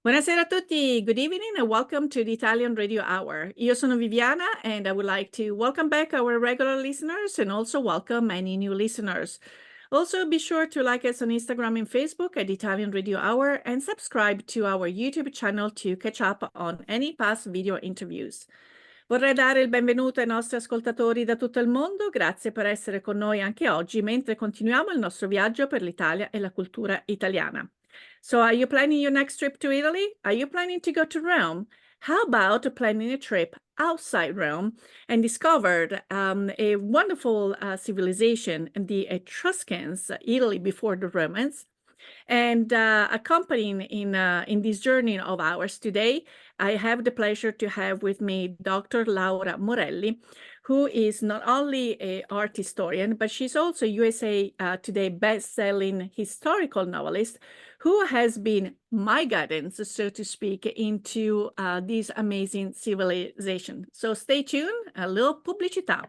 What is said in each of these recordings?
Buonasera a tutti, good evening and welcome to the Italian Radio Hour. Io sono Viviana and I would like to welcome back our regular listeners and also welcome any new listeners. Also, be sure to like us on Instagram and Facebook at Italian Radio Hour and subscribe to our YouTube channel to catch up on any past video interviews. Vorrei dare il benvenuto ai nostri ascoltatori da tutto il mondo, grazie per essere con noi anche oggi mentre continuiamo il nostro viaggio per l'Italia e la cultura italiana. So are you planning your next trip to Italy? Are you planning to go to Rome? How about planning a trip outside Rome and discovered a wonderful civilization, the Etruscans, Italy before the Romans? And accompanying in this journey of ours today, I have the pleasure to have with me Dr. Laura Morelli, who is not only an art historian, but she's also USA Today best-selling historical novelist who has been my guidance, so to speak, into this amazing civilization. So stay tuned, a little pubblicità.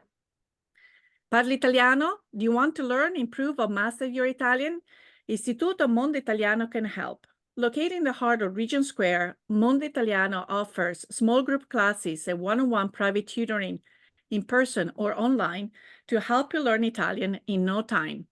Parli italiano? Do you want to learn, improve, or master your Italian? Istituto Mondo Italiano can help. Located in the heart of Regent Square, Mondo Italiano offers small group classes and one-on-one private tutoring in person or online to help you learn Italian in no time.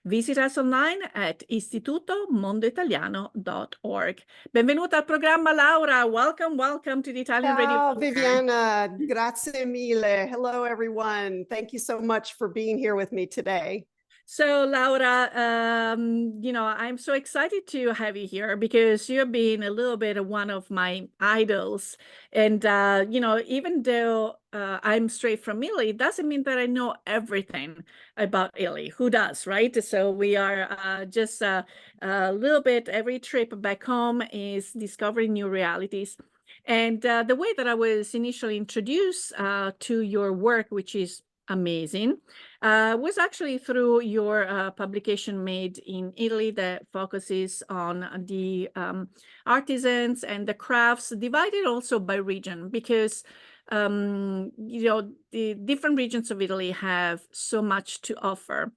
Visit us online at istitutomondoitaliano.org. Benvenuta al programma, Laura. Welcome to the Italian Radio. Ciao, Viviana. Grazie mille. Hello, everyone. Thank you so much for being here with me today. So, Laura, I'm so excited to have you here because you've been a little bit one of my idols. And, even though I'm straight from Italy, it doesn't mean that I know everything about Italy. Who does, right? So we are just a little bit, every trip back home is discovering new realities. And the way that I was initially introduced to your work, which is amazing, was actually through your publication made in Italy that focuses on the artisans and the crafts, divided also by region, because the different regions of Italy have so much to offer.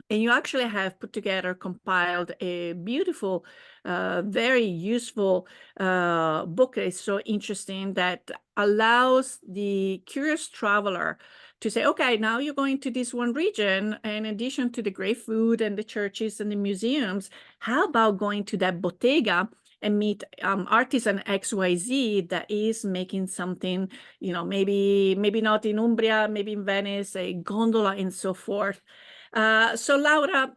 And you actually have put together, compiled a beautiful, very useful book that is so interesting that allows the curious traveler to say, okay, now you're going to this one region, and in addition to the great food and the churches and the museums, how about going to that bottega and meet artisan XYZ that is making something, maybe not in Umbria, maybe in Venice, a gondola and so forth. So Laura,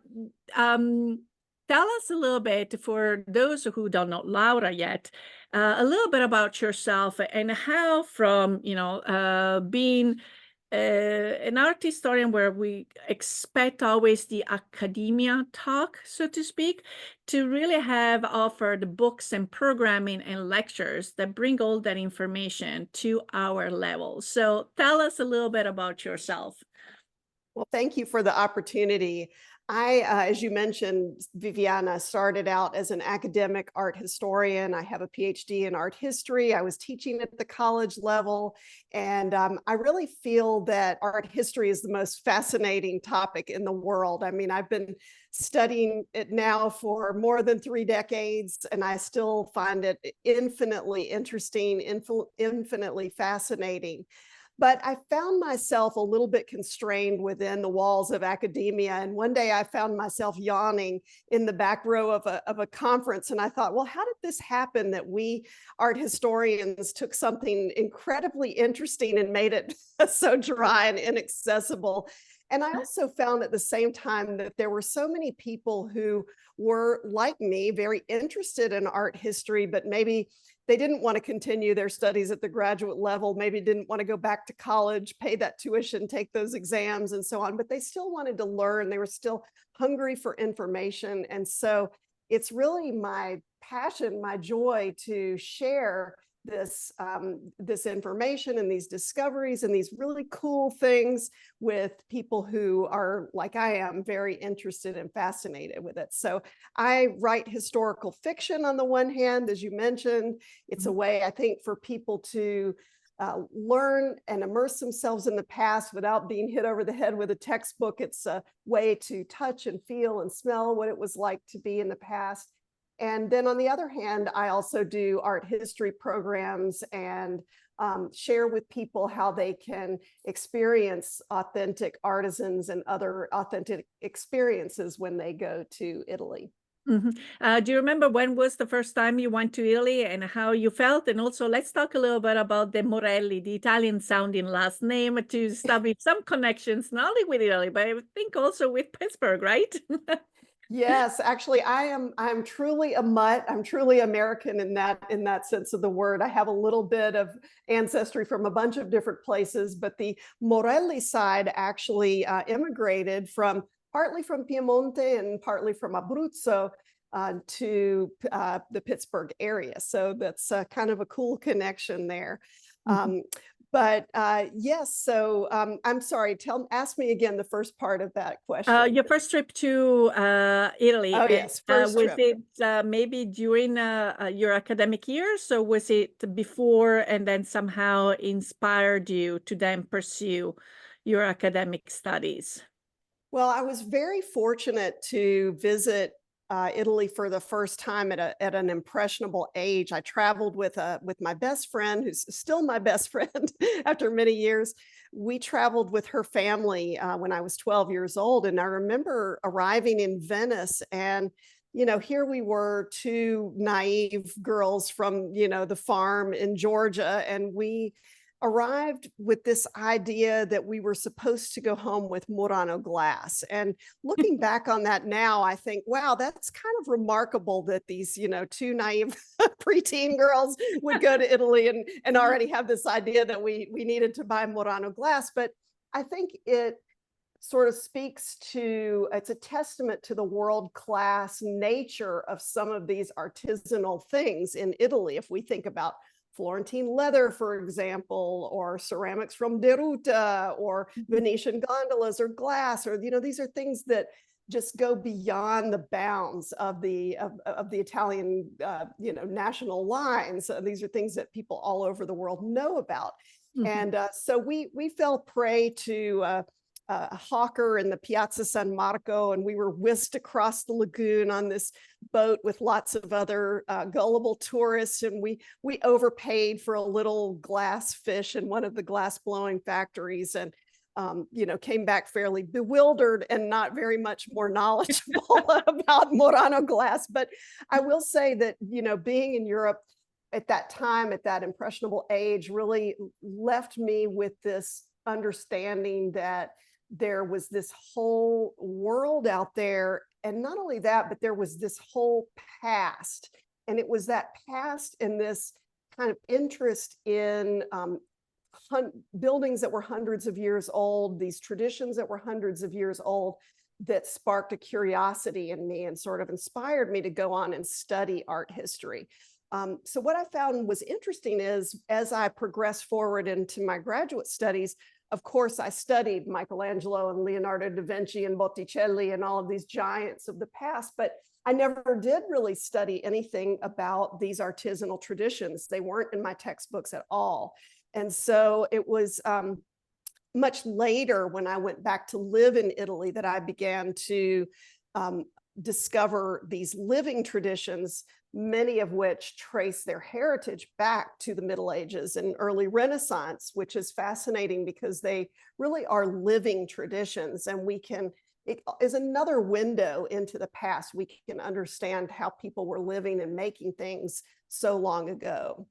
tell us a little bit, for those who don't know Laura yet, a little bit about yourself and how from, being an art historian where we expect always the academia talk, so to speak, to really have offered books and programming and lectures that bring all that information to our level. So tell us a little bit about yourself. Well, thank you for the opportunity. I, as you mentioned, Viviana, started out as an academic art historian. I have a Ph.D. in art history. I was teaching at the college level, and I really feel that art history is the most fascinating topic in the world. I mean, I've been studying it now for more than 3 decades, and I still find it infinitely interesting, infinitely fascinating. But I found myself a little bit constrained within the walls of academia. And one day I found myself yawning in the back row of a conference. And I thought, well, how did this happen that we art historians took something incredibly interesting and made it so dry and inaccessible? And I also found at the same time that there were so many people who were, like me, very interested in art history, but maybe they didn't want to continue their studies at the graduate level, maybe didn't want to go back to college, pay that tuition, take those exams and so on, but they still wanted to learn. They were still hungry for information. And so it's really my passion, my joy to share this information and these discoveries and these really cool things with people who are, like I am, very interested and fascinated with it. So I write historical fiction on the one hand, as you mentioned. It's a way, I think, for people to learn and immerse themselves in the past without being hit over the head with a textbook. It's a way to touch and feel and smell what it was like to be in the past. And then on the other hand, I also do art history programs and share with people how they can experience authentic artisans and other authentic experiences when they go to Italy. Do you remember when was the first time you went to Italy and how you felt? And also, let's talk a little bit about the Morelli, the Italian sounding last name, to establish some connections, not only with Italy, but I think also with Pittsburgh, right? Yes, actually, I'm truly a mutt. I'm truly American in that sense of the word. I have a little bit of ancestry from a bunch of different places, but the Morelli side actually immigrated from partly from Piemonte and partly from Abruzzo to the Pittsburgh area. So that's kind of a cool connection there. But yes, so I'm sorry, ask me again the first part of that question. Your first trip to Italy, Oh, and yes, first was trip. it maybe during your academic years, or was it before and then somehow inspired you to then pursue your academic studies? Well, I was very fortunate to visit Italy for the first time at an impressionable age. I traveled with my best friend, who's still my best friend after many years. We traveled with her family when I was 12 years old, and I remember arriving in Venice, and here we were, two naive girls from the farm in Georgia, and we arrived with this idea that we were supposed to go home with Murano glass. And looking back on that now, I think, wow, that's kind of remarkable that these, two naive preteen girls would go to Italy and already have this idea that we needed to buy Murano glass. But I think it sort of speaks to, it's a testament to the world-class nature of some of these artisanal things in Italy. If we think about Florentine leather, for example, or ceramics from Deruta, or Venetian gondolas or glass, or these are things that just go beyond the bounds of the Italian national lines. These are things that people all over the world know about. And so we fell prey to a hawker in the Piazza San Marco, and we were whisked across the lagoon on this boat with lots of other gullible tourists, and we overpaid for a little glass fish in one of the glass blowing factories, and came back fairly bewildered and not very much more knowledgeable about Murano glass. But I will say that being in Europe at that time, at that impressionable age, really left me with this understanding that there was this whole world out there. And not only that, but there was this whole past. And it was that past and this kind of interest in buildings that were hundreds of years old, these traditions that were hundreds of years old, that sparked a curiosity in me and sort of inspired me to go on and study art history. So what I found was interesting is, as I progressed forward into my graduate studies, of course, I studied Michelangelo and Leonardo da Vinci and Botticelli and all of these giants of the past, but I never did really study anything about these artisanal traditions. They weren't in my textbooks at all. And so it was much later, when I went back to live in Italy, that I began to discover these living traditions, many of which trace their heritage back to the Middle Ages and early Renaissance, which is fascinating because they really are living traditions. And it is another window into the past. We can understand how people were living and making things so long ago.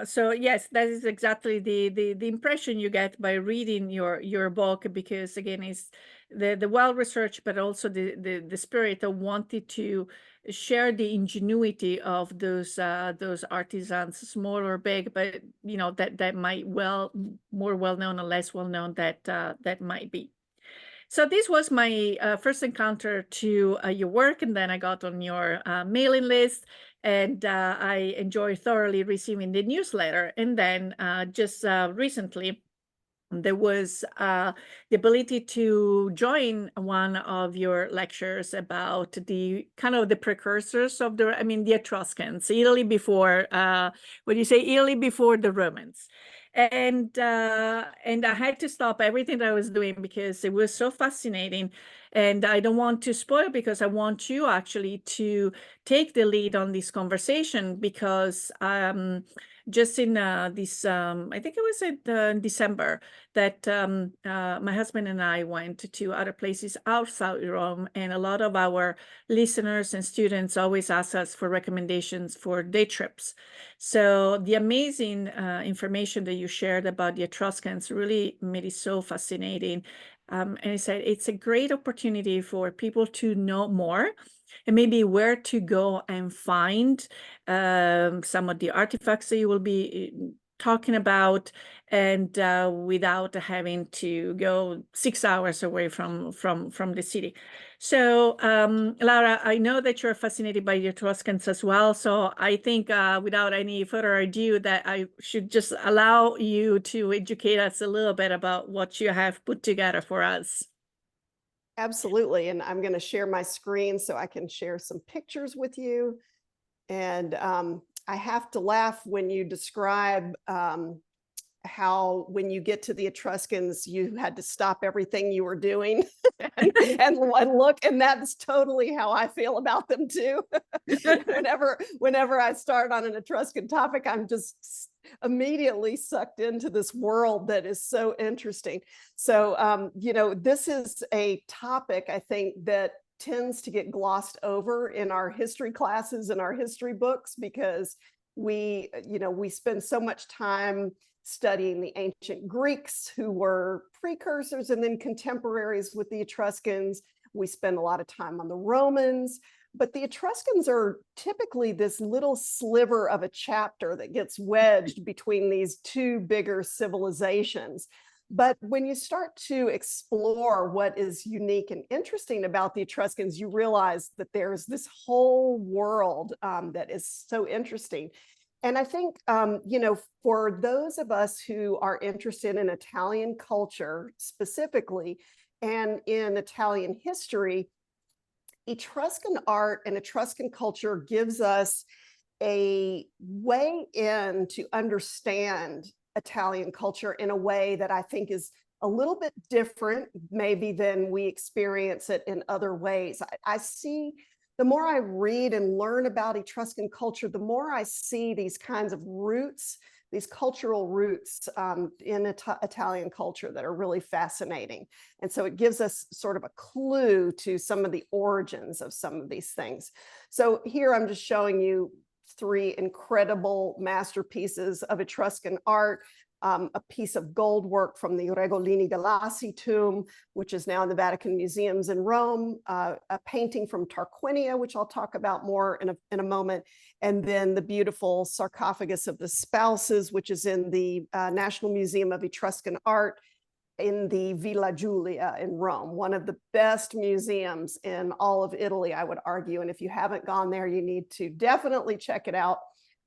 So yes, that is exactly the impression you get by reading your book, because again, it's the well researched, but also the spirit of wanting to share the ingenuity of those artisans, small or big, but that might more well known or less well known that might be. So this was my first encounter to your work, and then I got on your mailing list, and I enjoy thoroughly receiving the newsletter. And then just recently, there was the ability to join one of your lectures about the kind of the precursors of the Etruscans, Italy before, what do you say, Italy before the Romans. And I had to stop everything that I was doing because it was so fascinating. And I don't want to spoil because I want you actually to take the lead on this conversation because just in this, I think it was in December that my husband and I went to other places outside Rome, and a lot of our listeners and students always ask us for recommendations for day trips. So the amazing information that you shared about the Etruscans really made it so fascinating. And I said it's a great opportunity for people to know more and maybe where to go and find some of the artifacts that you will be talking about, and without having to go 6 hours away from the city. So Laura, I know that you're fascinated by the Etruscans as well. So I think without any further ado that I should just allow you to educate us a little bit about what you have put together for us. Absolutely. And I'm going to share my screen so I can share some pictures with you. And I have to laugh when you describe how when you get to the Etruscans, you had to stop everything you were doing and look. And that's totally how I feel about them too. whenever I start on an Etruscan topic, I'm just immediately sucked into this world that is so interesting. So, this is a topic I think that tends to get glossed over in our history classes and our history books because we spend so much time studying the ancient Greeks who were precursors and then contemporaries with the Etruscans. We spend a lot of time on the Romans, but the Etruscans are typically this little sliver of a chapter that gets wedged between these two bigger civilizations. But when you start to explore what is unique and interesting about the Etruscans, you realize that there's this whole world that is so interesting. And I think, for those of us who are interested in Italian culture specifically and in Italian history, Etruscan art and Etruscan culture gives us a way in to understand Italian culture in a way that I think is a little bit different, maybe than we experience it in other ways. I see, the more I read and learn about Etruscan culture, the more I see these kinds of roots, these cultural roots in Italian culture that are really fascinating. And so it gives us sort of a clue to some of the origins of some of these things. So here I'm just showing you 3 incredible masterpieces of Etruscan art. A piece of gold work from the Regolini Galassi tomb, which is now in the Vatican Museums in Rome, a painting from Tarquinia, which I'll talk about more in a moment, and then the beautiful sarcophagus of the spouses, which is in the National Museum of Etruscan Art in the Villa Giulia in Rome, one of the best museums in all of Italy, I would argue. And if you haven't gone there, you need to definitely check it out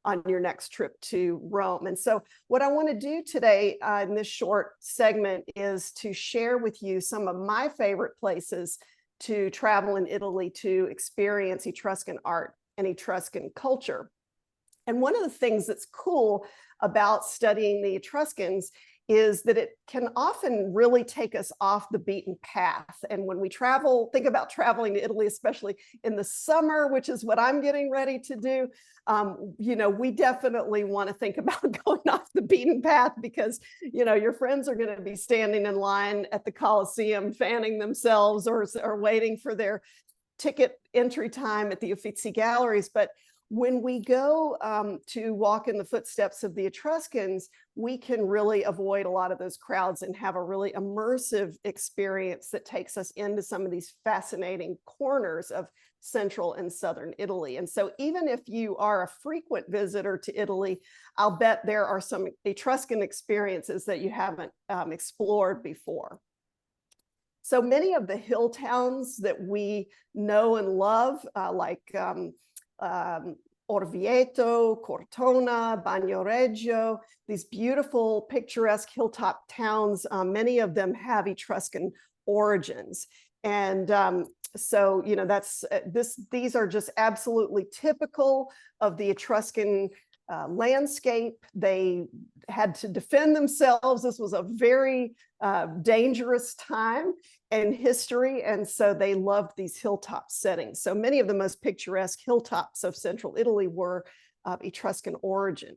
on your next trip to Rome. And so what I want to do today in this short segment is to share with you some of my favorite places to travel in Italy to experience Etruscan art and Etruscan culture. And one of the things that's cool about studying the Etruscans is that it can often really take us off the beaten path. And when we travel, think about traveling to Italy, especially in the summer, which is what I'm getting ready to do. We definitely want to think about going off the beaten path because, your friends are going to be standing in line at the Colosseum, fanning themselves or waiting for their ticket entry time at the Uffizi galleries. But when we go to walk in the footsteps of the Etruscans, we can really avoid a lot of those crowds and have a really immersive experience that takes us into some of these fascinating corners of central and southern Italy. And so even if you are a frequent visitor to Italy, I'll bet there are some Etruscan experiences that you haven't explored before. So many of the hill towns that we know and love, like Orvieto, Cortona, Bagnoregio, these beautiful picturesque hilltop towns, many of them have Etruscan origins. And so, these are just absolutely typical of the Etruscan landscape. They had to defend themselves. This was a very dangerous time in history, and so they loved these hilltop settings. So many of the most picturesque hilltops of central Italy were of Etruscan origin.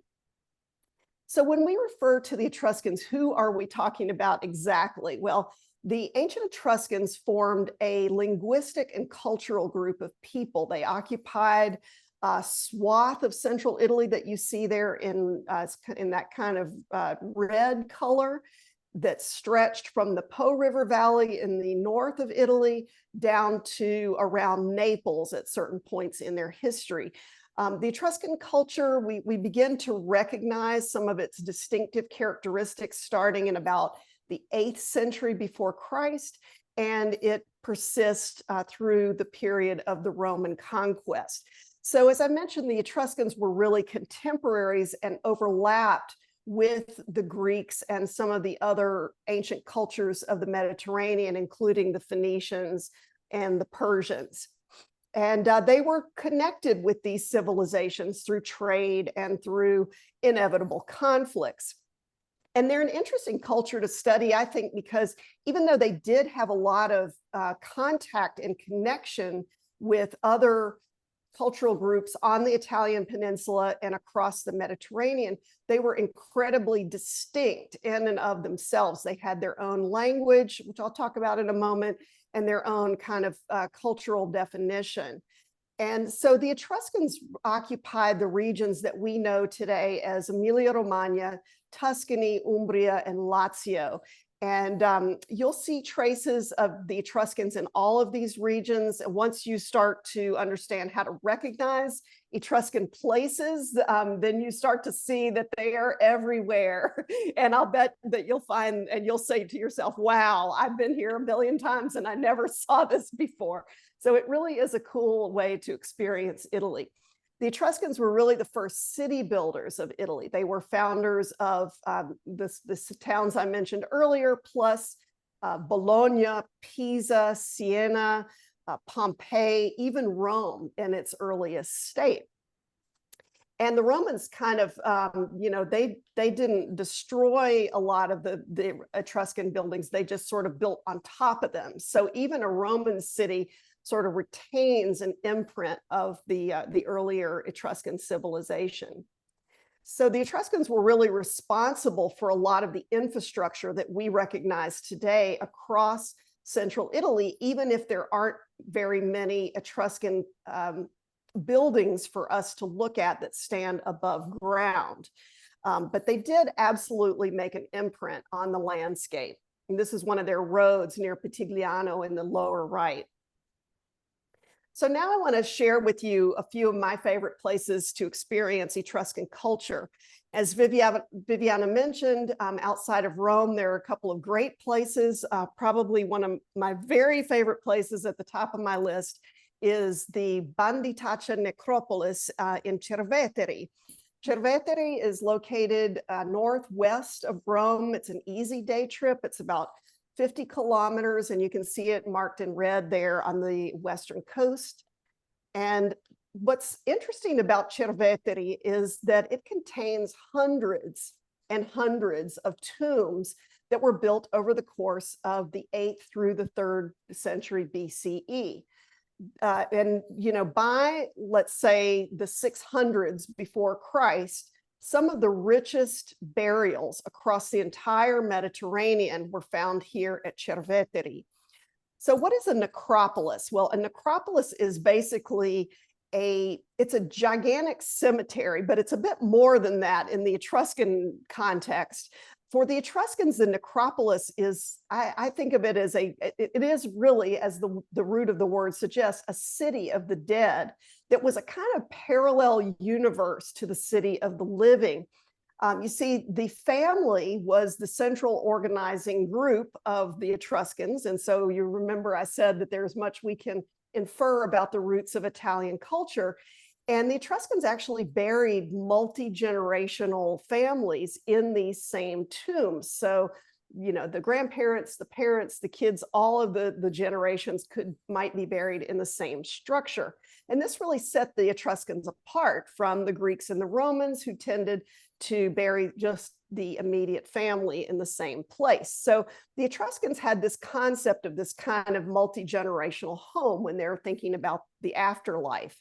So when we refer to the Etruscans, who are we talking about exactly? Well, the ancient Etruscans formed a linguistic and cultural group of people. They occupied a swath of central Italy that you see there in that kind of red color that stretched from the Po River Valley in the north of Italy down to around Naples at certain points in their history. The Etruscan culture, we begin to recognize some of its distinctive characteristics starting in about the 8th century before Christ, and it persists through the period of the Roman conquest. So as I mentioned, the Etruscans were really contemporaries and overlapped with the Greeks and some of the other ancient cultures of the Mediterranean, including the Phoenicians and the Persians. And they were connected with these civilizations through trade and through inevitable conflicts. And they're an interesting culture to study, I think, because even though they did have a lot of contact and connection with other cultural groups on the Italian peninsula and across the Mediterranean, they were incredibly distinct in and of themselves. They had their own language, which I'll talk about in a moment, and their own kind of cultural definition. And so the Etruscans occupied the regions that we know today as Emilia-Romagna, Tuscany, Umbria, and Lazio. And you'll see traces of the Etruscans in all of these regions. And once you start to understand how to recognize Etruscan places, then you start to see that they are everywhere. And I'll bet that you'll find, and you'll say to yourself, wow, I've been here a billion times and I never saw this before. So it really is a cool way to experience Italy. The Etruscans were really the first city builders of Italy. They were founders of the towns I mentioned earlier, plus Bologna, Pisa, Siena, Pompeii, even Rome in its earliest state. And the Romans kind of, they didn't destroy a lot of the Etruscan buildings. They just sort of built on top of them. So even a Roman city sort of retains an imprint of the earlier Etruscan civilization. So the Etruscans were really responsible for a lot of the infrastructure that we recognize today across central Italy, even if there aren't very many Etruscan buildings for us to look at that stand above ground. But they did absolutely make an imprint on the landscape. And this is one of their roads near Pitigliano in the lower right. So now I want to share with you a few of my favorite places to experience Etruscan culture. As Viviana mentioned, outside of Rome, there are a couple of great places. Probably one of my very favorite places at the top of my list is the Banditaccia Necropolis in Cerveteri. Cerveteri is located northwest of Rome. It's an easy day trip. It's about 50 kilometers, and you can see it marked in red there on the western coast. And what's interesting about Cerveteri is that it contains hundreds and hundreds of tombs that were built over the course of the 8th through the 3rd century BCE. And, by, let's say, the 600s before Christ, some of the richest burials across the entire Mediterranean were found here at Cerveteri. So what is a necropolis? Well, a necropolis is basically it's a gigantic cemetery, but it's a bit more than that in the Etruscan context. For the Etruscans, the necropolis is, I think of it as it is really, as the root of the word suggests, a city of the dead that was a kind of parallel universe to the city of the living. You see, the family was the central organizing group of the Etruscans. And so you remember I said that there's much we can infer about the roots of Italian culture. And the Etruscans actually buried multi-generational families in these same tombs. So, the grandparents, the parents, the kids, all of the generations might be buried in the same structure. And this really set the Etruscans apart from the Greeks and the Romans, who tended to bury just the immediate family in the same place. So the Etruscans had this concept of this kind of multi-generational home when they're thinking about the afterlife.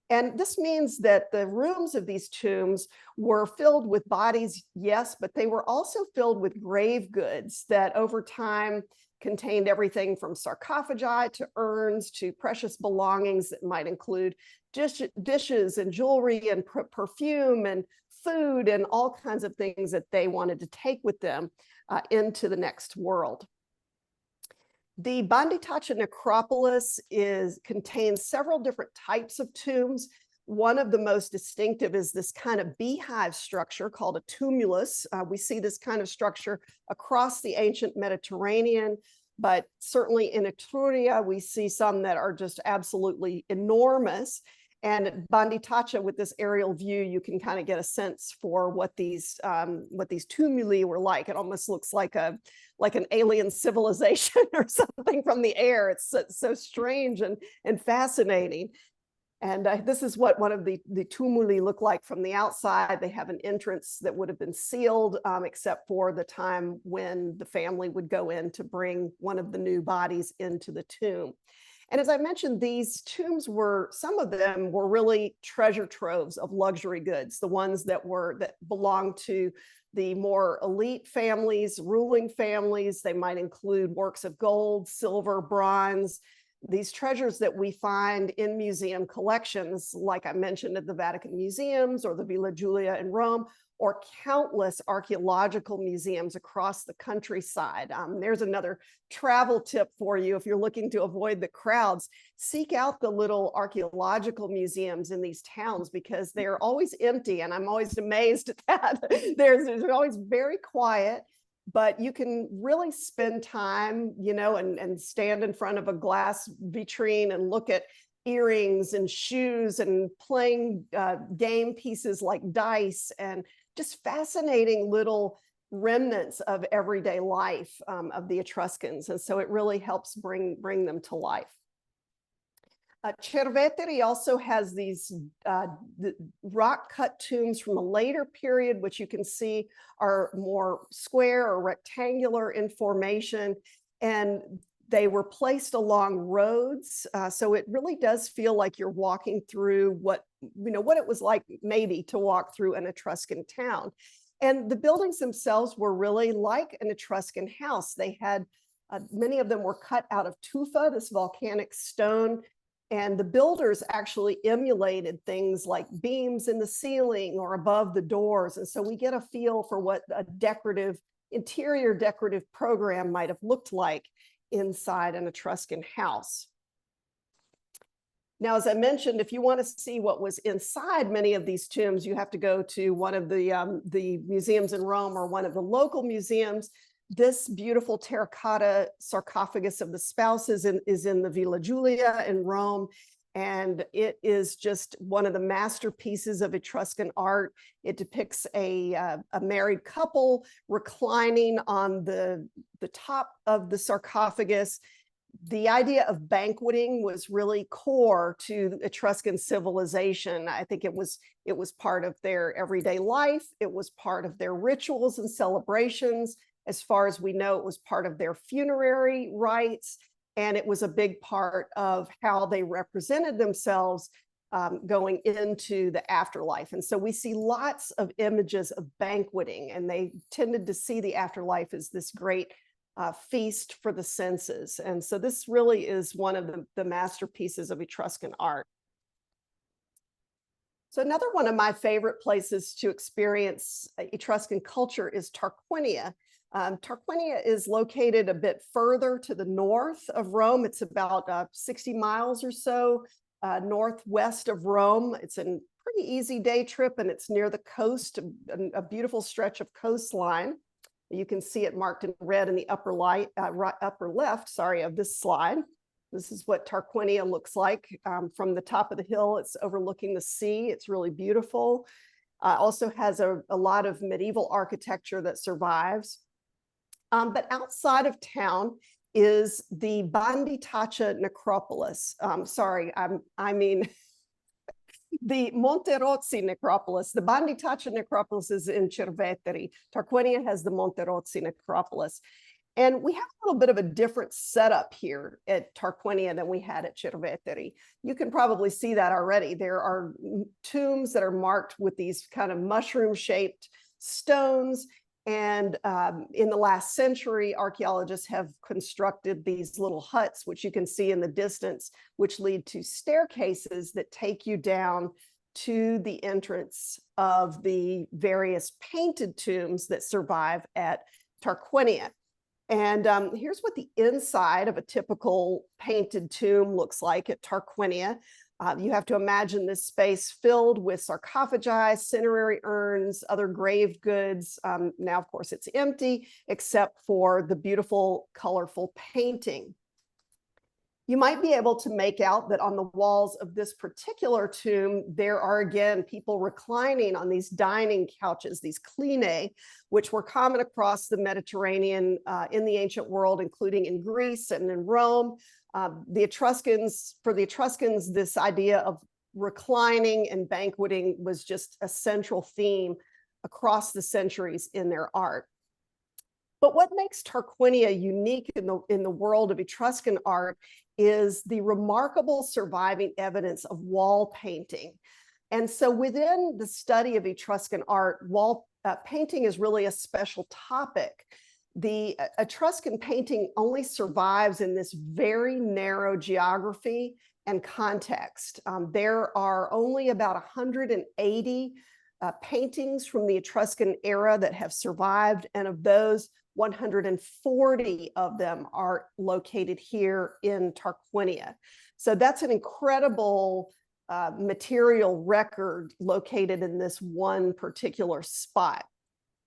And this means that the rooms of these tombs were filled with bodies, yes, but they were also filled with grave goods that over time contained everything from sarcophagi to urns to precious belongings that might include dishes and jewelry and perfume and food and all kinds of things that they wanted to take with them into the next world. The Banditacha necropolis contains several different types of tombs. One of the most distinctive is this kind of beehive structure called a tumulus. We see this kind of structure across the ancient Mediterranean, but certainly in Etruria, we see some that are just absolutely enormous. And at Banditacha, with this aerial view, you can kind of get a sense for what these tumuli were like. It almost looks like an alien civilization or something from the air. It's so strange and fascinating. And this is what one of the tumuli look like from the outside. They have an entrance that would have been sealed, except for the time when the family would go in to bring one of the new bodies into the tomb. And as I mentioned, these tombs some of them were really treasure troves of luxury goods, the ones that belonged to the more elite families, ruling families. They might include works of gold, silver, bronze, these treasures that we find in museum collections, like I mentioned at the Vatican Museums or the Villa Giulia in Rome, or countless archaeological museums across the countryside. There's another travel tip for you. If you're looking to avoid the crowds, seek out the little archaeological museums in these towns because they're always empty. And I'm always amazed at that. They're always very quiet, but you can really spend time, and stand in front of a glass vitrine and look at earrings and shoes and playing game pieces like dice and just fascinating little remnants of everyday life of the Etruscans. And so it really helps bring them to life. Cerveteri also has these rock-cut tombs from a later period, which you can see are more square or rectangular in formation. And they were placed along roads. So it really does feel like you're walking through what it was like maybe to walk through an Etruscan town. And the buildings themselves were really like an Etruscan house. They had, many of them were cut out of tufa, this volcanic stone. And the builders actually emulated things like beams in the ceiling or above the doors. And so we get a feel for what a interior decorative program might have looked like inside an Etruscan house. Now, as I mentioned, if you want to see what was inside many of these tombs, you have to go to one of the museums in Rome or one of the local museums. This beautiful terracotta sarcophagus of the spouses is in the Villa Giulia in Rome. And it is just one of the masterpieces of Etruscan art. It depicts a married couple reclining on the top of the sarcophagus. The idea of banqueting was really core to Etruscan civilization. I think it was part of their everyday life. It was part of their rituals and celebrations. As far as we know, it was part of their funerary rites. And it was a big part of how they represented themselves going into the afterlife. And so we see lots of images of banqueting, and they tended to see the afterlife as this great feast for the senses. And so this really is one of the masterpieces of Etruscan art. So another one of my favorite places to experience Etruscan culture is Tarquinia. Tarquinia is located a bit further to the north of Rome. It's about 60 miles or so northwest of Rome. It's a pretty easy day trip, and it's near the coast, a beautiful stretch of coastline. You can see it marked in red in the upper left of this slide. This is what Tarquinia looks like from the top of the hill. It's overlooking the sea. It's really beautiful. Also has a lot of medieval architecture that survives. But outside of town is the Banditacha necropolis. I mean The Monterozzi necropolis, the Banditaccia necropolis is in Cerveteri. Tarquinia has the Monterozzi necropolis. And we have a little bit of a different setup here at Tarquinia than we had at Cerveteri. You can probably see that already. There are tombs that are marked with these kind of mushroom-shaped stones. And in the last century, archaeologists have constructed these little huts, which you can see in the distance, which lead to staircases that take you down to the entrance of the various painted tombs that survive at Tarquinia. And here's what the inside of a typical painted tomb looks like at Tarquinia. You have to imagine this space filled with sarcophagi, cinerary urns, other grave goods. Now, of course, it's empty, except for the beautiful, colorful painting. You might be able to make out that on the walls of this particular tomb, there are, again, people reclining on these dining couches, these clinae, which were common across the Mediterranean in the ancient world, including in Greece and in Rome. For the Etruscans, this idea of reclining and banqueting was just a central theme across the centuries in their art. But what makes Tarquinia unique in the world of Etruscan art is the remarkable surviving evidence of wall painting. And so within the study of Etruscan art, wall painting is really a special topic. The Etruscan painting only survives in this very narrow geography and context. There are only about 180 paintings from the Etruscan era that have survived, and of those, 140 of them are located here in Tarquinia. So that's an incredible material record located in this one particular spot.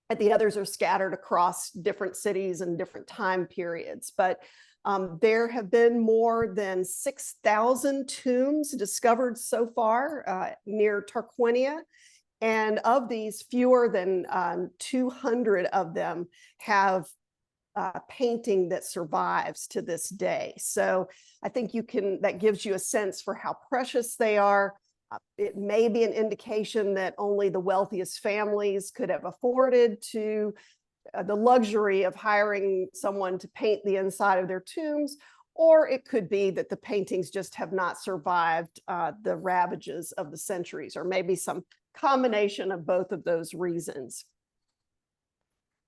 And the others are scattered across different cities and different time periods. But there have been more than 6,000 tombs discovered so far near Tarquinia. And of these, fewer than 200 of them have painting that survives to this day. So I think that gives you a sense for how precious they are. It may be an indication that only the wealthiest families could have afforded to the luxury of hiring someone to paint the inside of their tombs, or it could be that the paintings just have not survived the ravages of the centuries, or maybe some combination of both of those reasons.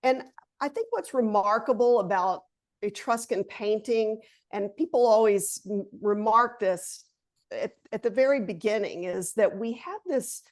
And I think what's remarkable about Etruscan painting, and people always remark this at the very beginning, is that we have this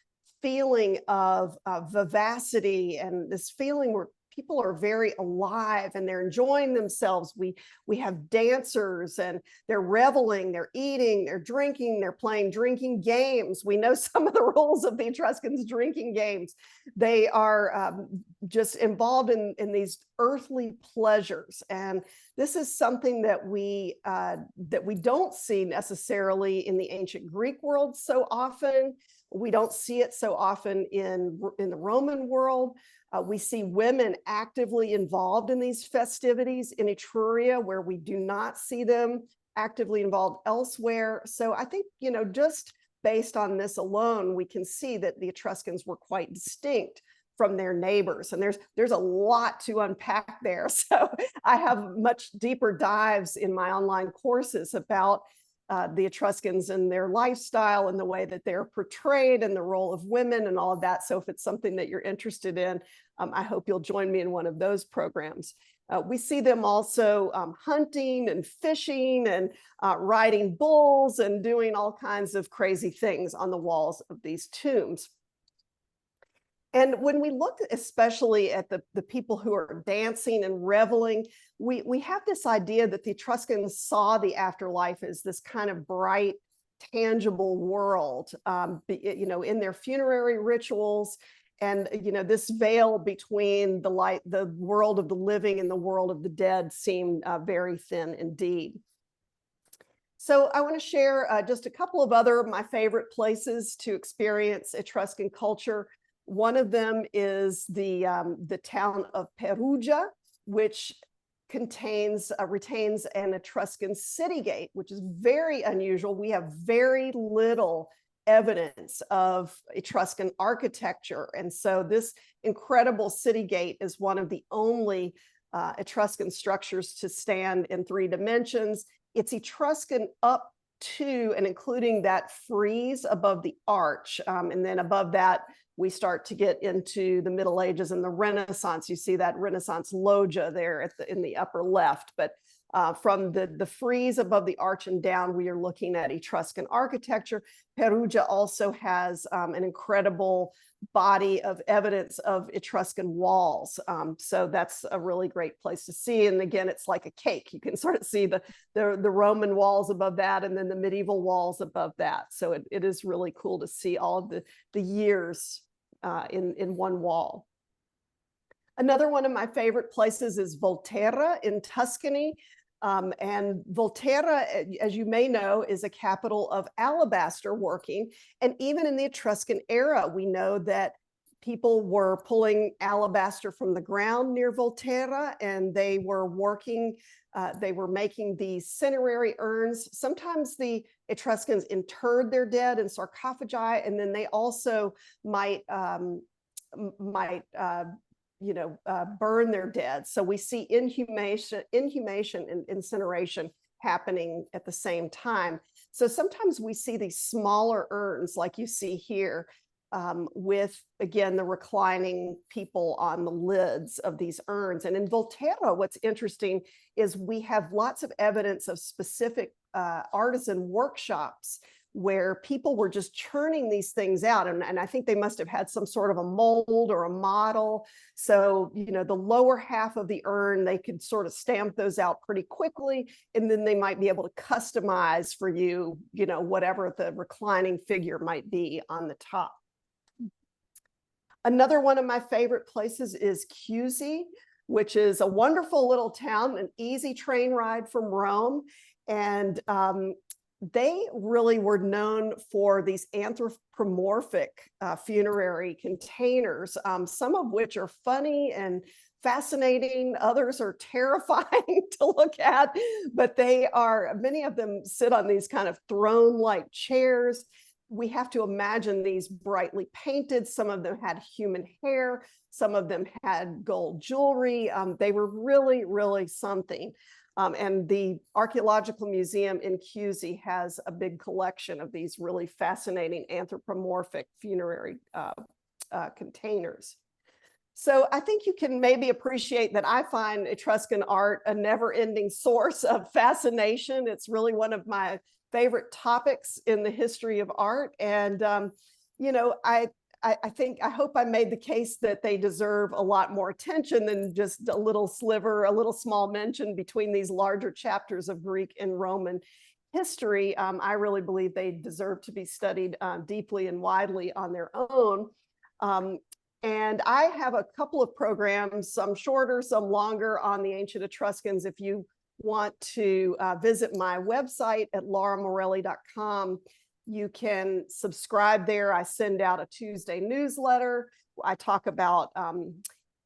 feeling of vivacity and this feeling where people are very alive and they're enjoying themselves. We have dancers and they're reveling, they're eating, they're drinking, they're playing drinking games. We know some of the rules of the Etruscans' drinking games. They are just involved in these earthly pleasures. And this is something that we don't see necessarily in the ancient Greek world so often. We don't see it so often in the Roman world. We see women actively involved in these festivities in Etruria, where we do not see them actively involved elsewhere. So I think, just based on this alone, we can see that the Etruscans were quite distinct from their neighbors. And there's a lot to unpack there. So I have much deeper dives in my online courses about the Etruscans and their lifestyle and the way that they're portrayed and the role of women and all of that. So if it's something that you're interested in, I hope you'll join me in one of those programs. We see them also hunting and fishing and riding bulls and doing all kinds of crazy things on the walls of these tombs. And when we look especially at the people who are dancing and reveling, we have this idea that the Etruscans saw the afterlife as this kind of bright, tangible world, in their funerary rituals. And, this veil between the world of the living and the world of the dead seemed very thin indeed. So I want to share just a couple of other my favorite places to experience Etruscan culture. One of them is the town of Perugia, which retains an Etruscan city gate, which is very unusual. We have very little evidence of Etruscan architecture. And so this incredible city gate is one of the only Etruscan structures to stand in 3 dimensions. It's Etruscan up to and including that frieze above the arch. And then above that, we start to get into the Middle Ages and the Renaissance. You see that Renaissance loggia there in the upper left. But from the frieze above the arch and down, we are looking at Etruscan architecture. Perugia also has an incredible body of evidence of Etruscan walls. So that's a really great place to see. And again, it's like a cake. You can sort of see the Roman walls above that and then the medieval walls above that. So it is really cool to see all of the years in one wall. Another one of my favorite places is Volterra in Tuscany. And Volterra, as you may know, is a capital of alabaster working. And even in the Etruscan era, we know that people were pulling alabaster from the ground near Volterra, and they were working, they were making these cinerary urns. Sometimes the Etruscans interred their dead in sarcophagi, and then they also might burn their dead. So we see inhumation and incineration happening at the same time. So sometimes we see these smaller urns like you see here with, again, the reclining people on the lids of these urns. And in Volterra, what's interesting is we have lots of evidence of specific artisan workshops where people were just churning these things out. And I think they must have had some sort of a mold or a model. So, the lower half of the urn, they could sort of stamp those out pretty quickly. And then they might be able to customize for you, whatever the reclining figure might be on the top. Another one of my favorite places is Chiusi, which is a wonderful little town, an easy train ride from Rome. And they really were known for these anthropomorphic funerary containers, some of which are funny and fascinating. Others are terrifying to look at, but many of them sit on these kind of throne-like chairs. We have to imagine these brightly painted. Some of them had human hair. Some of them had gold jewelry. They were really, really something. And the Archaeological Museum in Chiusi has a big collection of these really fascinating anthropomorphic funerary containers. So I think you can maybe appreciate that I find Etruscan art a never-ending source of fascination. It's really one of my favorite topics in the history of art. And, I hope I made the case that they deserve a lot more attention than just a little sliver, a little small mention between these larger chapters of Greek and Roman history. I really believe they deserve to be studied deeply and widely on their own. And I have a couple of programs, some shorter, some longer, on the ancient Etruscans. If you want to visit my website at lauramorelli.com, you can subscribe there. I send out a Tuesday newsletter. I talk about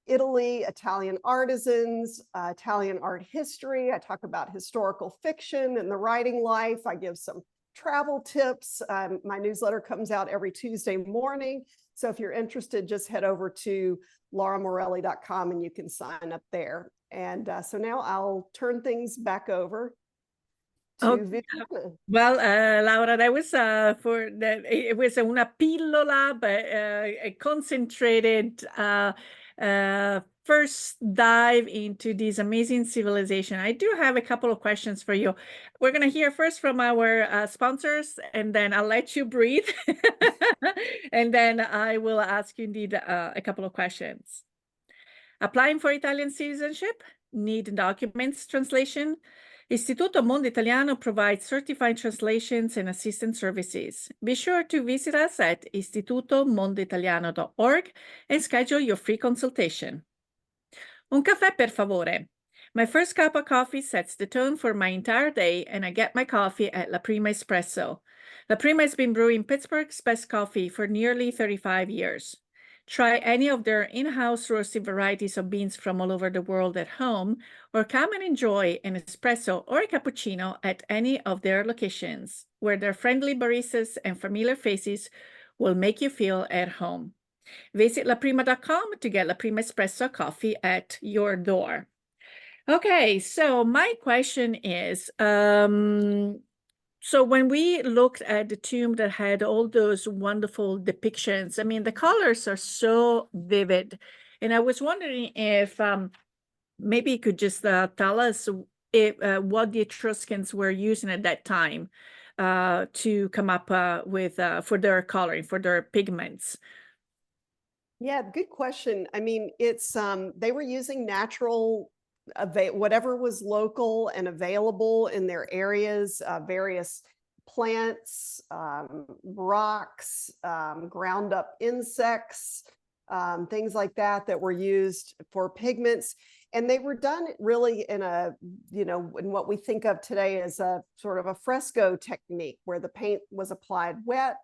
Italy, Italian artisans, Italian art history. I talk about historical fiction and the writing life. I give some travel tips. My newsletter comes out every Tuesday morning. So if you're interested, just head over to lauramorelli.com and you can sign up there. And so now I'll turn things back over to Viviana. Well, Laura, that was it was una pillola, but a concentrated first dive into this amazing civilization. I do have a couple of questions for you. We're going to hear first from our sponsors, and then I'll let you breathe. And then I will ask you indeed a couple of questions. Applying for Italian citizenship? Need documents translation? Istituto Mondo Italiano provides certified translations and assistance services. Be sure to visit us at istitutomondoitaliano.org and schedule your free consultation. Un caffè, per favore. My first cup of coffee sets the tone for my entire day, and I get my coffee at La Prima Espresso. La Prima has been brewing Pittsburgh's best coffee for nearly 35 years. Try any of their in-house roasted varieties of beans from all over the world at home, or come and enjoy an espresso or a cappuccino at any of their locations, where their friendly baristas and familiar faces will make you feel at home. Visit laprima.com to get La Prima Espresso coffee at your door. Okay, so my question is, so when we looked at the tomb that had all those wonderful depictions, I mean, the colors are so vivid. And I was wondering if maybe you could just tell us what the Etruscans were using at that time to come up with for their coloring, for their pigments. Yeah, good question. I mean, it's they were using natural whatever was local and available in their areas, various plants, rocks, ground up insects, things like that that were used for pigments. And they were done really in a, in what we think of today as a sort of a fresco technique where the paint was applied wet.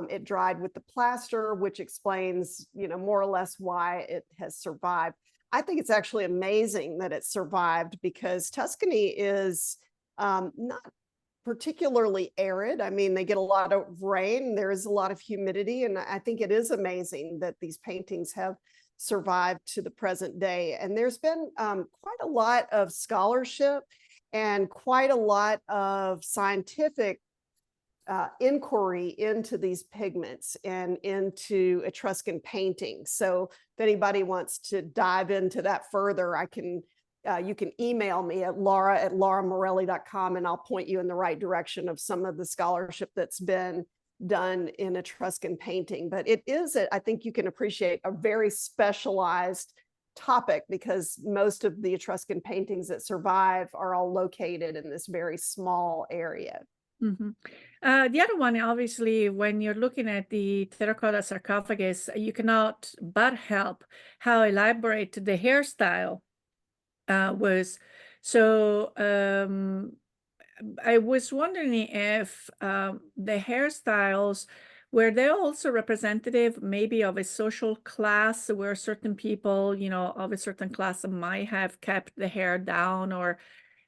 It dried with the plaster, which explains, more or less why it has survived. I think it's actually amazing that it survived because Tuscany is not particularly arid. I mean, they get a lot of rain, there is a lot of humidity, and I think it is amazing that these paintings have survived to the present day. And there's been quite a lot of scholarship and quite a lot of scientific inquiry into these pigments and into Etruscan paintings. So if anybody wants to dive into that further, you can email me at laura@lauramorelli.com and I'll point you in the right direction of some of the scholarship that's been done in Etruscan painting. But it is, I think you can appreciate, a very specialized topic because most of the Etruscan paintings that survive are all located in this very small area. Mm-hmm. The other one, obviously, when you're looking at the terracotta sarcophagus, you cannot but help how elaborate the hairstyle was. So I was wondering if the hairstyles were they also representative maybe of a social class where certain people, of a certain class might have kept the hair down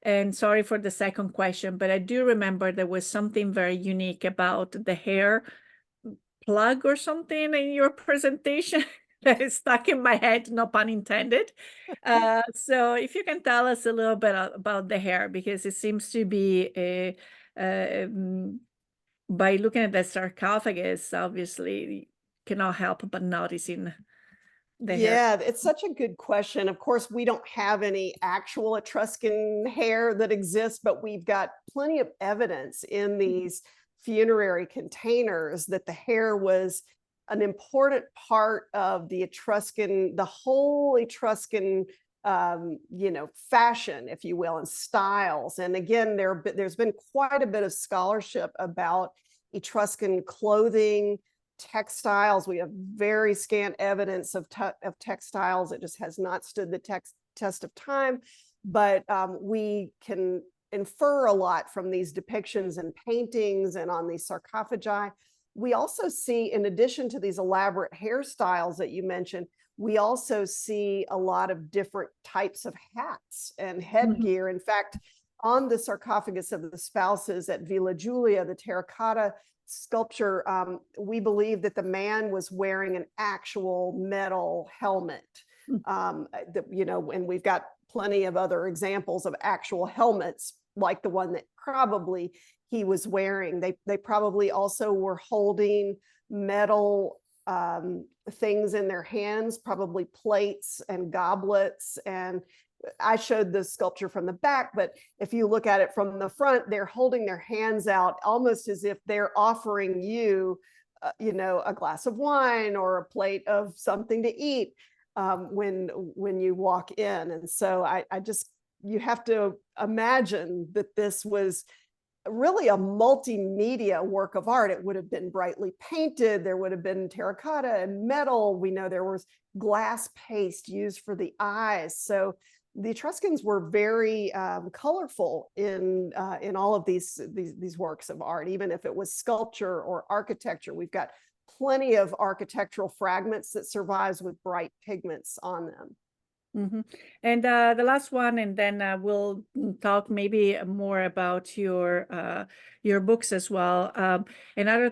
and sorry for the second question, but I do remember there was something very unique about the hair plug or something in your presentation that is stuck in my head, no pun intended. So if you can tell us a little bit about the hair, because it seems to be by looking at the sarcophagus, obviously, cannot help but noticing the hair. Yeah, it's such a good question. Of course, we don't have any actual Etruscan hair that exists, but we've got plenty of evidence in these funerary containers that the hair was an important part of the whole Etruscan, fashion, if you will, and styles. And again, there's been quite a bit of scholarship about Etruscan clothing, textiles. We have very scant evidence of textiles. It just has not stood the test of time, but we can infer a lot from these depictions and paintings and on these sarcophagi. We also see, in addition to these elaborate hairstyles that you mentioned, we also see a lot of different types of hats and headgear. In fact, on the sarcophagus of the spouses at Villa Giulia, the terracotta sculpture, we believe that the man was wearing an actual metal helmet. And we've got plenty of other examples of actual helmets like the one that probably he was wearing. They probably also were holding metal things in their hands, probably plates and goblets. And I showed the sculpture from the back, but if you look at it from the front, they're holding their hands out almost as if they're offering you, a glass of wine or a plate of something to eat when you walk in. And so you have to imagine that this was really a multimedia work of art. It would have been brightly painted. There would have been terracotta and metal. We know there was glass paste used for the eyes. So the Etruscans were very colorful in all of these works of art, even if it was sculpture or architecture. We've got plenty of architectural fragments that survives with bright pigments on them. And the last one, and then we'll talk maybe more about your books as well. Another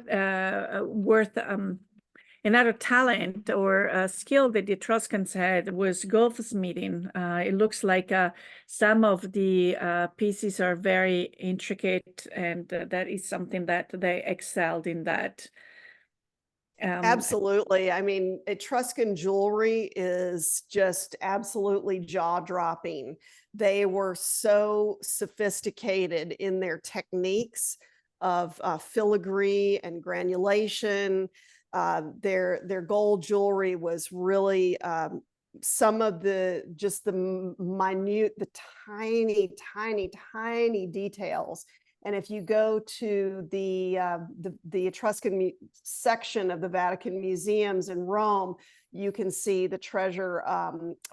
another talent or skill that the Etruscans had was goldsmithing. It looks like some of the pieces are very intricate, and that is something that they excelled in that. Absolutely. I mean, Etruscan jewelry is just absolutely jaw-dropping. They were so sophisticated in their techniques of filigree and granulation. Their gold jewelry was really some of the minute, the tiny details. And if you go to the Etruscan section of the Vatican museums in Rome, you can see the treasure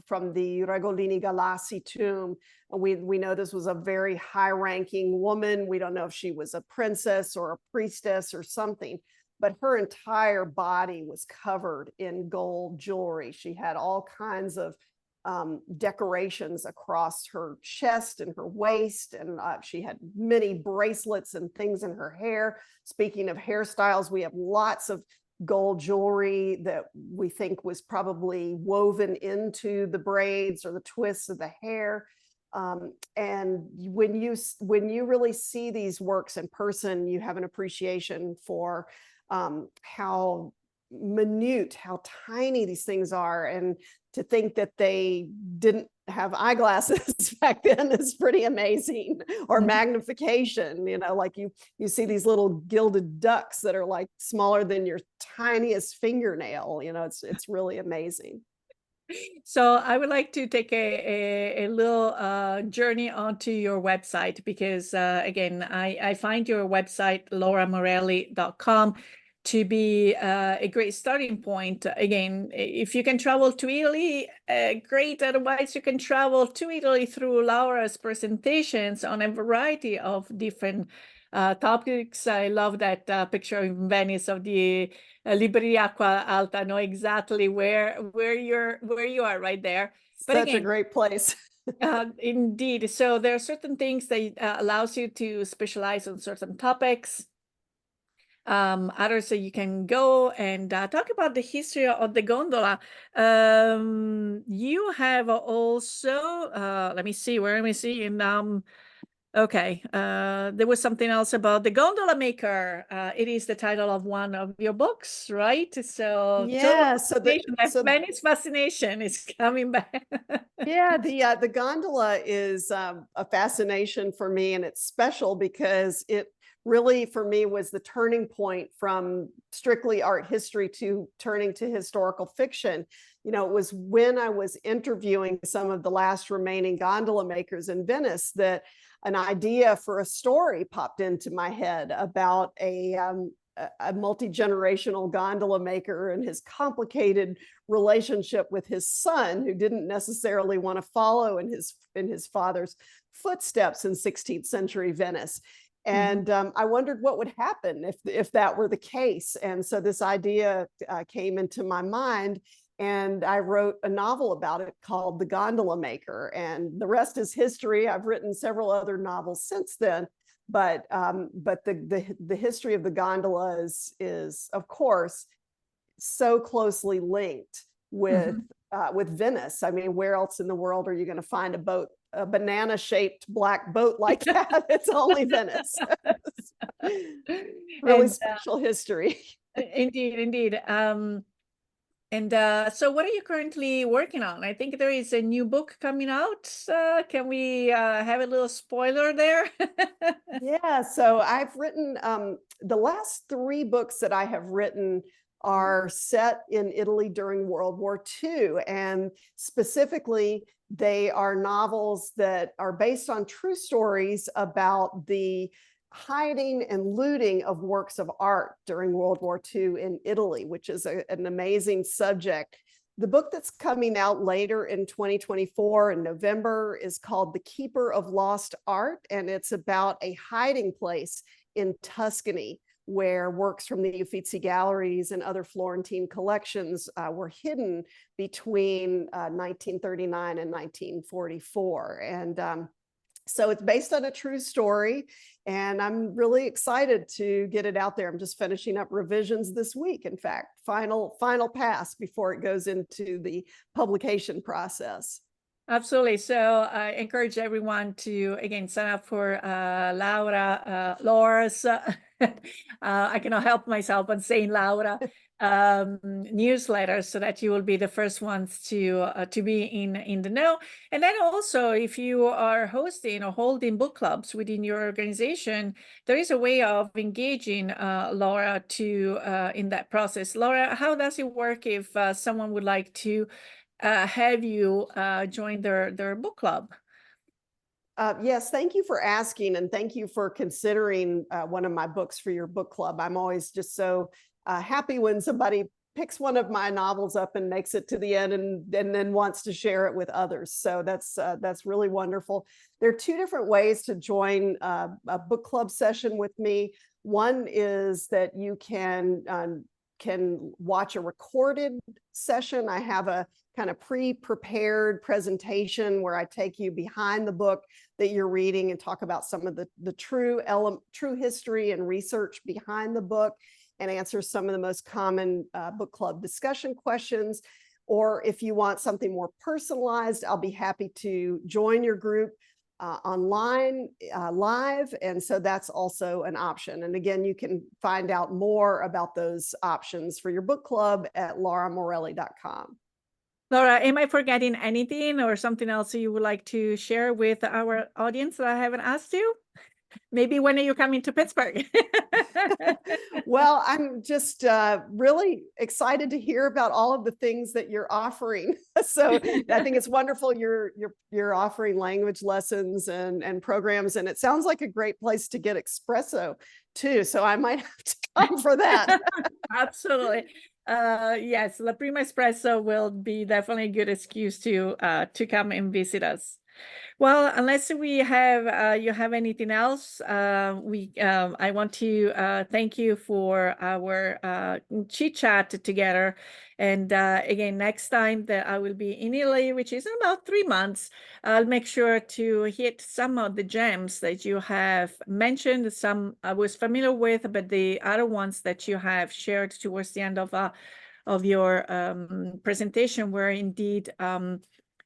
from the Regolini Galassi tomb. We know this was a very high-ranking woman. We don't know if she was a princess or a priestess or something, but her entire body was covered in gold jewelry. She had all kinds of decorations across her chest and her waist, and she had many bracelets and things in her hair. Speaking of hairstyles, we have lots of gold jewelry that we think was probably woven into the braids or the twists of the hair. And when you really see these works in person, you have an appreciation for how minute, how tiny these things are. And to think that they didn't have eyeglasses back then is pretty amazing, or magnification, you know, like you see these little gilded ducks that are like smaller than your tiniest fingernail, you know, it's really amazing. So I would like to take a little journey onto your website, because again, I find your website, lauramorelli.com, to be a great starting point. Again, if you can travel to Italy, great. Otherwise, you can travel to Italy through Laura's presentations on a variety of different topics. I love that picture in Venice of the Libreria Acqua Alta. I know exactly where you are right there. But Such a again, great place. indeed. So there are certain things that allows you to specialize on certain topics. Others, so you can go and talk about the history of the gondola. You have also, let me see, where am I seeing? Okay, there was something else about the Gondola Maker. It is the title of one of your books, right? So total Yeah, fascination, Venice fascination is coming back. yeah, the gondola is a fascination for me, and it's special because it really, for me, was the turning point from strictly art history to turning to historical fiction. You know, it was when I was interviewing some of the last remaining gondola makers in Venice that an idea for a story popped into my head about a multi-generational gondola maker and his complicated relationship with his son, who didn't necessarily want to follow in his father's footsteps in 16th century Venice. And I wondered what would happen if that were the case. And so this idea came into my mind, and I wrote a novel about it called The Gondola Maker. And the rest is history. I've written several other novels since then. But the history of the gondola is of course so closely linked with Venice. I mean, where else in the world are you going to find a boat, a banana-shaped black boat like that? It's only Venice. Really And, special history. indeed. And so what are you currently working on? I think there is a new book coming out. Can we have a little spoiler there? Yeah, so I've written the last 3 books that I have written are set in Italy during World War II, and specifically they are novels that are based on true stories about the hiding and looting of works of art during World War II in Italy, which is an amazing subject. The book that's coming out later in 2024 in November is called The Keeper of Lost Art, and it's about a hiding place in Tuscany where works from the Uffizi galleries and other Florentine collections were hidden between 1939 and 1944. And so it's based on a true story, and I'm really excited to get it out there. I'm just finishing up revisions this week, in fact, final pass before it goes into the publication process. Absolutely. So I encourage everyone to, again, sign up for Laura's, I cannot help myself on saying Laura, newsletter, so that you will be the first ones to be in the know. And then also, if you are hosting or holding book clubs within your organization, there is a way of engaging Laura in that process. Laura, how does it work if someone would like to have you join their book club? Yes, thank you for asking, and thank you for considering one of my books for your book club. I'm always just so happy when somebody picks one of my novels up and makes it to the end and then wants to share it with others. So that's really wonderful. There are two different ways to join a book club session with me. One is that you can watch a recorded session. I have a kind of pre-prepared presentation where I take you behind the book that you're reading and talk about some of the true history and research behind the book, and answer some of the most common book club discussion questions. Or if you want something more personalized, I'll be happy to join your group online live, and so that's also an option. And again, you can find out more about those options for your book club at lauramorelli.com. Laura, am I forgetting anything or something else you would like to share with our audience that I haven't asked you? Maybe when are you coming to Pittsburgh? Well, I'm just really excited to hear about all of the things that you're offering. So I think it's wonderful you're offering language lessons and programs, and it sounds like a great place to get espresso too. So I might have to come for that. Absolutely. Yes, La Prima Espresso will be definitely a good excuse to come and visit us. Well, unless we have you have anything else, I want to thank you for our chit chat together. And again, next time that I will be in Italy, which is in about 3 months, I'll make sure to hit some of the gems that you have mentioned. Some I was familiar with, but the other ones that you have shared towards the end of your presentation were indeed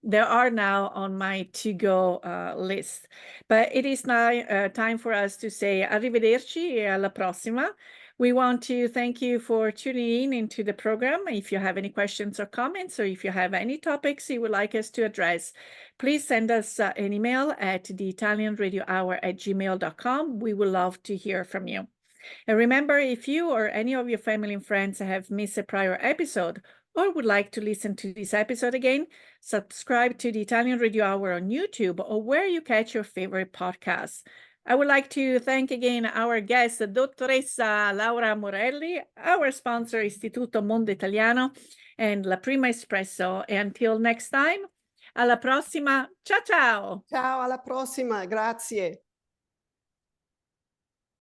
there are now on my to-go list. But it is now time for us to say arrivederci e alla prossima. We want to thank you for tuning in into the program. If you have any questions or comments, or if you have any topics you would like us to address, please send us an email at theitalianradiohour@gmail.com. We would love to hear from you. And remember, if you or any of your family and friends have missed a prior episode or would like to listen to this episode again, subscribe to the Italian Radio Hour on YouTube or where you catch your favorite podcasts. I would like to thank again our guest, Dottoressa Laura Morelli, our sponsor, Istituto Mondo Italiano, and La Prima Espresso. And until next time, alla prossima. Ciao, ciao. Ciao, alla prossima. Grazie.